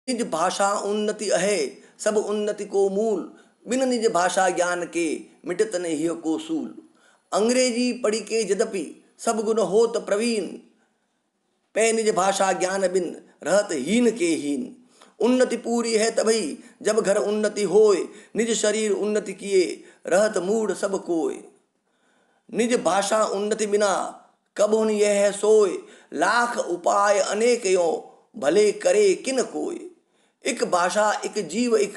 निज भाषा उन्नति अहे, सब उन्नति को मूल। बिन निज भाषा ज्ञान के, मिटत नहीं को सूल। अंग्रेजी पढ़ी के यद्यपि, सब गुण होत प्रवीण। पै निज भाषा ज्ञान बिन, रहत हीन के हीन। उन्नति पूरी है तभी, जब घर उन्नति होय। निज शरीर उन्नति किए, रहत मूढ़ सब कोय। निज भाषा उन्नति बिना, कब हुन यह है सोय। लाख उपाय अनेक यो, भले करे किन कोय। एक भाषा एक जीव एक,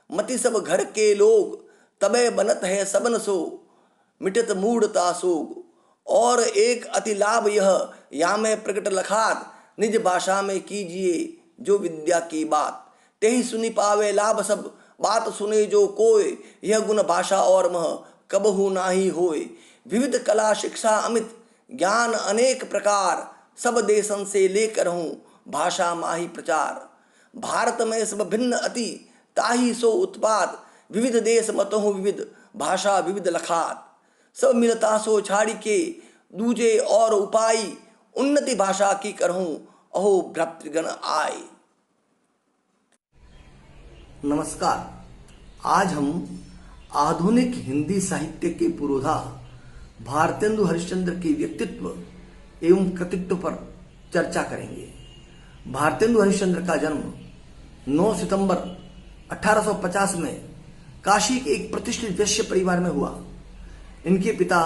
मति सब घर के लोग। तबे बनत है सबन सो, मिटत मूढ़ता सोग। और एक अति लाभ यह, या में प्रकट लखात। निज भाषा में कीजिए जो विद्या की बात। तेहि सुनि पावे लाभ सब, बात सुने जो कोय। यह गुण भाषा और मह, कबहु नाही होय। विविध कला शिक्षा अमित, ज्ञान अनेक प्रकार। सब देशन से लेकर हूँ, भाषा माही प्रचार। भारत में सब भिन्न अति, ताही सो उत्पाद। विविध देश मतहु विविध, भाषा विविध लखात। सब मिलता सो छाड़ी के, दूजे और उपाय। उन्नति भाषा की करहूँ, अहो भ्रातृगण आय। नमस्कार। आज हम आधुनिक हिंदी साहित्य के पुरोधा भारतेंदु हरिश्चंद्र के व्यक्तित्व एवं कृतित्व पर चर्चा करेंगे। भारतेंदु हरिश्चंद्र का जन्म 9 सितंबर 1850 में काशी के एक प्रतिष्ठित वैश्य परिवार में हुआ। इनके पिता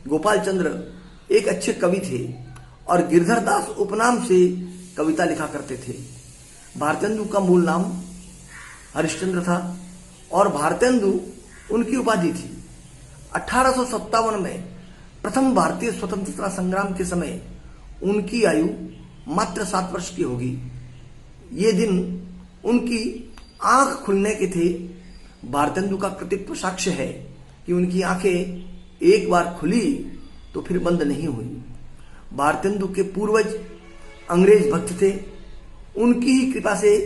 गोपाल चंद्र एक अच्छे कवि थे और गिरधर दास उपनाम से कविता लिखा करते थे। भारतेंदु का मूल नाम हरिश्चंद्र था और भारतेंदु उनकी उपाधि थी। 1857 में प्रथम भारतीय स्वतंत्रता संग्राम के समय उनकी आयु मात्र 7 वर्ष की होगी। ये दिन उनकी आंख खुलने के थे। भारतेंदु का कृतित्व साक्ष्य है कि उनकी आंखें एक बार खुली तो फिर बंद नहीं हुई। भारतेंदु के पूर्वज अंग्रेज भक्त थे, उनकी ही कृपा से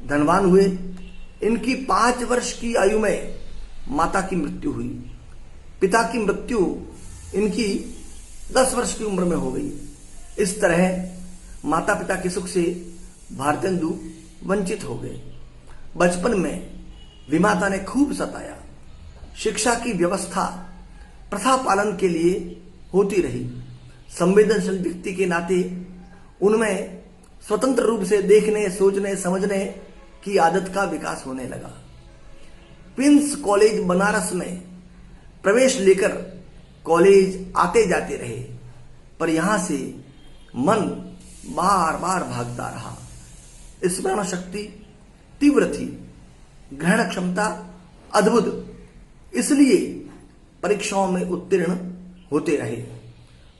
धनवान हुए। इनकी 5 वर्ष की आयु में माता की मृत्यु हुई। पिता की मृत्यु इनकी 10 वर्ष की उम्र में हो गई। इस तरह माता पिता के सुख से भारतेंदु वंचित हो गए। बचपन में विमाता ने खूब सताया। शिक्षा की व्यवस्था प्रथा पालन के लिए होती रही। संवेदनशील व्यक्ति के नाते उनमें स्वतंत्र रूप से देखने, सोचने, समझने की आदत का विकास होने लगा। प्रिंस कॉलेज बनारस में प्रवेश लेकर कॉलेज आते जाते रहे, पर यहां से मन बार बार भागता रहा। स्मरण शक्ति तीव्र थी, ग्रहण क्षमता अद्भुत, इसलिए परीक्षाओं में उत्तीर्ण होते रहे।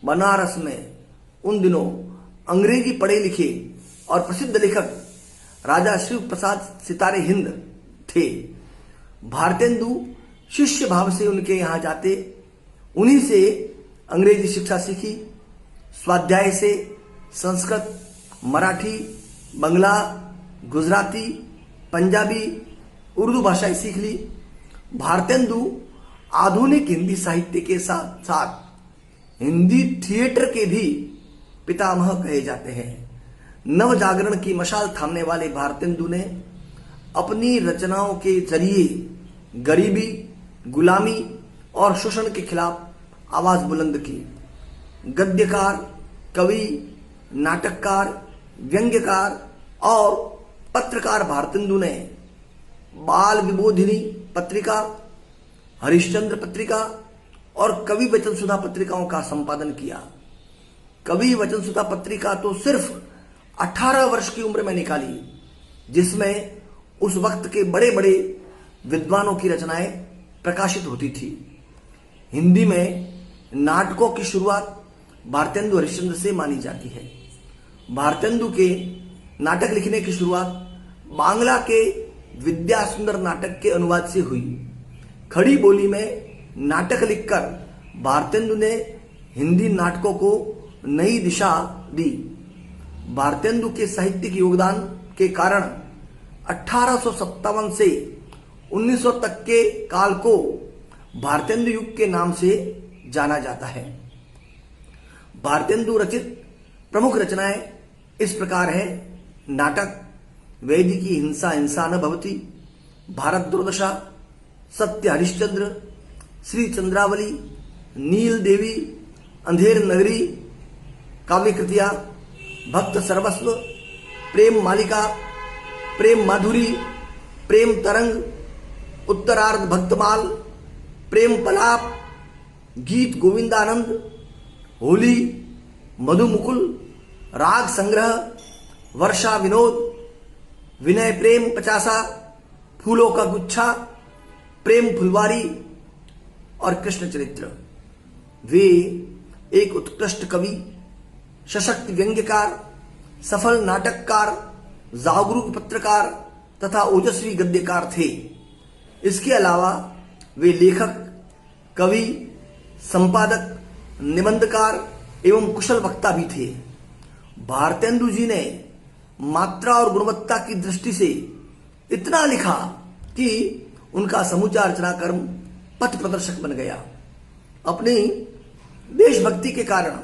बनारस में उन दिनों अंग्रेजी पढ़े लिखे और प्रसिद्ध लेखक राजा शिव प्रसाद सितारे हिंद थे। भारतेंदु शिष्य भाव से उनके यहाँ जाते, उन्हीं से अंग्रेजी शिक्षा सीखी। स्वाध्याय से संस्कृत, मराठी, बंगला, गुजराती, पंजाबी, उर्दू भाषाएं सीख ली। भारतेंदु आधुनिक हिंदी साहित्य के साथ साथ हिंदी थिएटर के भी पितामह कहे जाते हैं। नव जागरण की मशाल थामने वाले भारतेंदु ने अपनी रचनाओं के जरिए गरीबी, गुलामी और शोषण के खिलाफ आवाज बुलंद की। गद्यकार, कवि, नाटककार, व्यंग्यकार और पत्रकार भारतेंदु ने बाल विबोधिनी पत्रिका, हरिश्चंद्र पत्रिका और कवि वचन सुधा पत्रिकाओं का संपादन किया। कवि वचन सुधा पत्रिका तो सिर्फ 18 वर्ष की उम्र में निकाली, जिसमें उस वक्त के बड़े बड़े विद्वानों की रचनाएं प्रकाशित होती थी। हिंदी में नाटकों की शुरुआत भारतेंदु हरिश्चंद्र से मानी जाती है। भारतेंदु के नाटक लिखने की शुरुआत बांग्ला के विद्या सुंदर नाटक के अनुवाद से हुई। खड़ी बोली में नाटक लिखकर भारतेंदु ने हिंदी नाटकों को नई दिशा दी। भारतेंदु के साहित्यिक योगदान के कारण 1857 से 1900 तक के काल को भारतेंदु युग के नाम से जाना जाता है। भारतेंदु रचित प्रमुख रचनाएं इस प्रकार है। नाटक वैदिकी हिंसा हिंसा न भवति, भारत दुर्दशा, सत्य हरिश्चंद्र, श्री चंद्रावली, नील देवी, अंधेर नगरी, काव्य कृतियां, भक्त सर्वस्व, प्रेम मालिका, प्रेम माधुरी, प्रेम तरंग, उत्तरार्ध भक्तमाल, प्रेम पलाप, गीत गोविंदानंद, होली, मधुमुकुल, राग संग्रह, वर्षा विनोद, विनय प्रेम पचासा, फूलों का गुच्छा, प्रेम फुलवारी और कृष्ण चरित्र। वे एक उत्कृष्ट कवि, सशक्त व्यंग्यकार, सफल नाटककार, जागरूक पत्रकार तथा ओजस्वी गद्यकार थे। इसके अलावा वे लेखक, कवि, संपादक, निबंधकार एवं कुशल वक्ता भी थे। भारतेंदु जी ने मात्रा और गुणवत्ता की दृष्टि से इतना लिखा कि उनका समूचा रचना कर्म पथ प्रदर्शक बन गया। अपनी देशभक्ति के कारण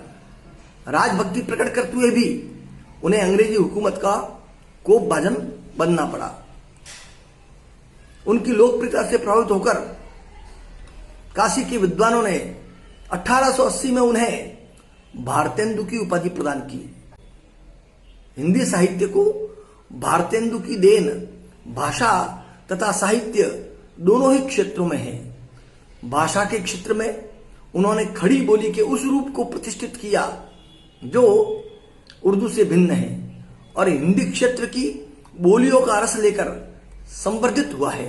राजभक्ति प्रकट करते हुए भी उन्हें अंग्रेजी हुकूमत का कोपभाजन बनना पड़ा। उनकी लोकप्रियता से प्रभावित होकर काशी के विद्वानों ने 1880 में उन्हें भारतेंदु की उपाधि प्रदान की। हिंदी साहित्य को भारतेंदु की देन भाषा तथा साहित्य दोनों ही क्षेत्रों में है। भाषा के क्षेत्र में उन्होंने खड़ी बोली के उस रूप को प्रतिष्ठित किया जो उर्दू से भिन्न है और हिंदी क्षेत्र की बोलियों का रस लेकर संवर्धित हुआ है।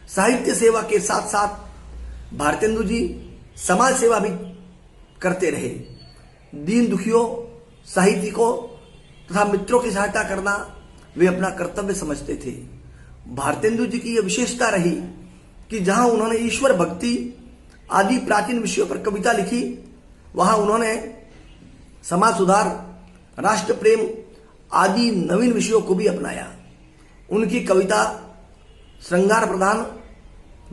साहित्य सेवा के साथ साथ भारतेंदु जी समाज सेवा भी करते रहे। दीन दुखियों, साहित्यिकों तथा मित्रों की सहायता करना वे अपना कर्तव्य समझते थे। भारतेंदु जी की यह विशेषता रही कि जहां उन्होंने ईश्वर भक्ति आदि प्राचीन विषयों पर कविता लिखी, वहां उन्होंने समाज सुधार, राष्ट्र प्रेम आदि नवीन विषयों को भी अपनाया। उनकी कविता श्रृंगार प्रधान,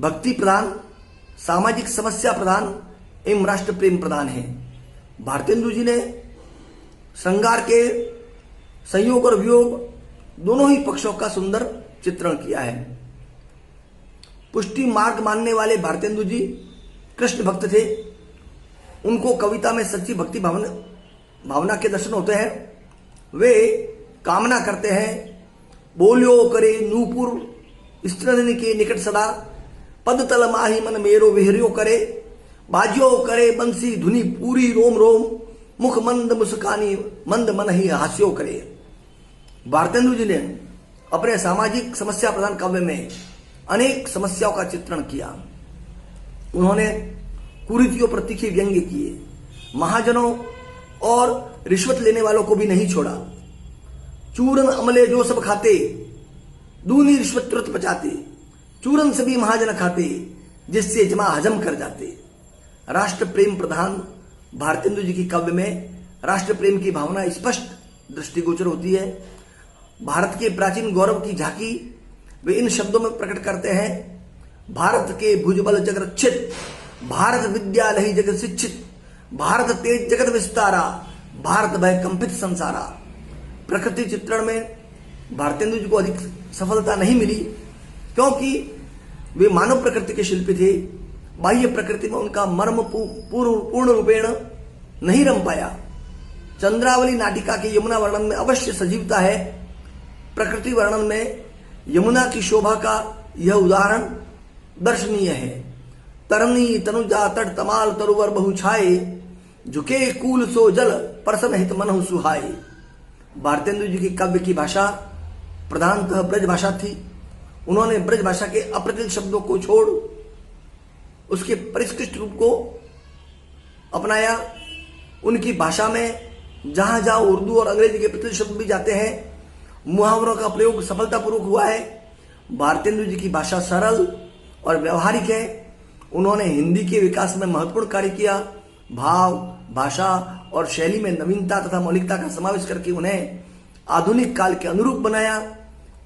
भक्ति प्रधान, सामाजिक समस्या प्रधान एवं राष्ट्र प्रेम प्रधान है। भारतेंदु जी ने श्रृंगार के संयोग और वियोग दोनों ही पक्षों का सुंदर चित्रण किया है। पुष्टि मार्ग मानने वाले भारतेंदु जी कृष्ण भक्त थे। उनको कविता में सच्ची भक्ति भावना के दर्शन होते हैं। वे कामना करते हैं, बोलियो करे नूपुर स्त्रीन के निकट सदा, पद तल माही मन मेरो विहरियो करे, बाजियो करे बंसी धुनी पूरी रोम रोम, मुख मंद मुस्कानी मंद मन ही हास्यो करे। भारतेंदु जी ने अपने सामाजिक समस्या प्रधान काव्य में अनेक समस्याओं का चित्रण किया। उन्होंने कुरीतियों पर तीखे व्यंग्य किए, महाजनों और रिश्वत लेने वालों को भी नहीं छोड़ा। चूरन अमले जो सब खाते, दूनी रिश्वत तुरंत बचाते, चूरन सभी महाजन खाते, जिससे जमा हजम कर जाते। राष्ट्र प्रेम प्रधान भारतेंदु जी की काव्य में राष्ट्र प्रेम की भावना स्पष्ट दृष्टिगोचर होती है। भारत के प्राचीन गौरव की झांकी वे इन शब्दों में प्रकट करते हैं, भारत के भुजबल जग रक्षित, भारत विद्यालय जगत शिक्षित, भारत तेज जगत विस्तारा, भारत भय कंपित संसारा। प्रकृति चित्रण में भारतेंदु जी को अधिक सफलता नहीं मिली क्योंकि वे मानव प्रकृति के शिल्पी थे। बाह्य प्रकृति में उनका मर्म पूर्ण रूपेण नहीं रम पाया। चंद्रावली नाटिका के यमुना वर्णन में अवश्य सजीवता है। प्रकृति वर्णन में यमुना की शोभा का यह उदाहरण दर्शनीय है। तरनी तनुजा तट तमाल तरुवर बहु छाए, झुके कूल सो जल परसन हित मनहु सुहाए। भारतेंदु जी की काव्य की भाषा प्रधानतः ब्रज भाषा थी। उन्होंने ब्रज भाषा के अप्रचलित शब्दों को छोड़ उसके परिष्कृत रूप को अपनाया। उनकी भाषा में जहां जहां उर्दू और अंग्रेजी के प्रचलित शब्द भी जाते हैं, मुहावरों का प्रयोग सफलतापूर्वक हुआ है। भारतेंदु जी की भाषा सरल और व्यवहारिक है। उन्होंने हिंदी के विकास में महत्वपूर्ण कार्य किया। भाव, भाषा और शैली में नवीनता तथा मौलिकता का समावेश करके उन्हें आधुनिक काल के अनुरूप बनाया।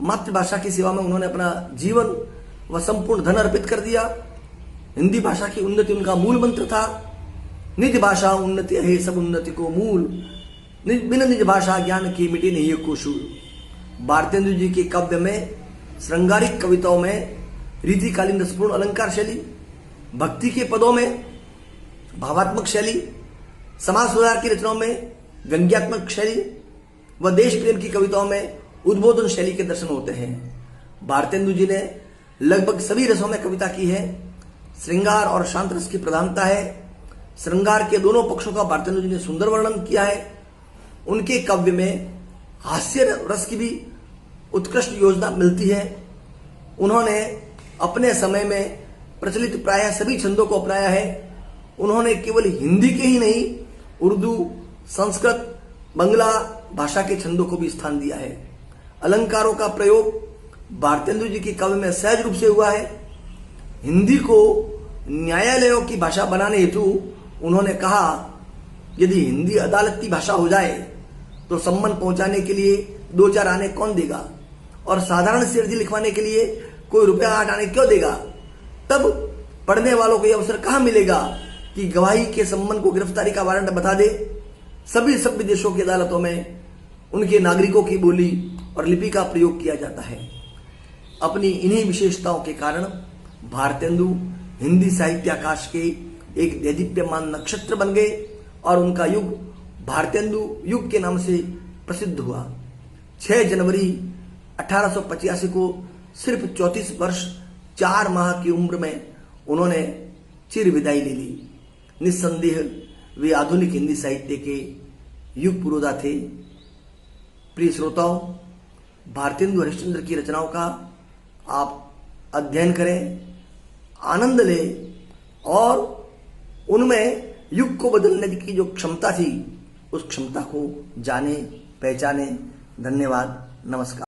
मातृभाषा की सेवा में उन्होंने अपना जीवन व संपूर्ण धन अर्पित कर दिया। हिंदी भाषा की उन्नति उनका मूल मंत्र था। निज भाषा उन्नति है सब उन्नति को मूल, बिन निज भाषा ज्ञान की मिटे नहीं को शूल। भारतेंदु जी के काव्य में श्रृंगारिक कविताओं में रीतिकालीन रसपूर्ण अलंकार शैली, भक्ति के पदों में भावात्मक शैली, समाज सुधार की रचनाओं में व्यंग्यात्मक शैली व देश प्रेम की कविताओं में उद्बोधन शैली के दर्शन होते हैं। भारतेंदु जी ने लगभग सभी रसों में कविता की है। श्रृंगार और शांत रस की प्रधानता है। श्रृंगार के दोनों पक्षों का भारतेंदु जी ने सुंदर वर्णन किया है। उनके काव्य में हास्य रस की भी उत्कृष्ट योजना मिलती है। उन्होंने अपने समय में प्रचलित प्रायः सभी छंदों को अपनाया है। उन्होंने केवल हिंदी के ही नहीं, उर्दू, संस्कृत, बंगला भाषा के छंदों को भी स्थान दिया है। अलंकारों का प्रयोग भारतेंदु जी के काव्य में सहज रूप से हुआ है। हिंदी को न्यायालयों की भाषा बनाने हेतु उन्होंने कहा, यदि हिंदी अदालत की भाषा हो जाए तो सम्मन पहुंचाने के लिए 2-4 आने कौन देगा, और साधारण सी अर्जी लिखवाने के लिए कोई रुपया 8 आने क्यों देगा। तब पढ़ने वालों को यह अवसर कहां मिलेगा कि गवाही के सम्मन को गिरफ्तारी का वारंट बता दे। सभी सभ्य देशों की अदालतों में उनके नागरिकों की बोली और लिपि का प्रयोग किया जाता है। अपनी इन्हीं विशेषताओं के कारण भारतेंदु हिंदी साहित्य आकाश के एक देदीप्यमान नक्षत्र बन गए और उनका युग भारतेंदु युग के नाम से प्रसिद्ध हुआ। 6 जनवरी 1885 को सिर्फ 34 वर्ष 4 माह की उम्र में उन्होंने चिर विदाई ले ली। निस्संदेह वे आधुनिक हिंदी साहित्य के युग पुरोधा थे। प्रिय श्रोताओं, भारतेंदु हरिश्चंद्र की रचनाओं का आप अध्ययन करें, आनंद लें और उनमें युग को बदलने की जो क्षमता थी उस क्षमता को जाने, पहचाने। धन्यवाद, नमस्कार।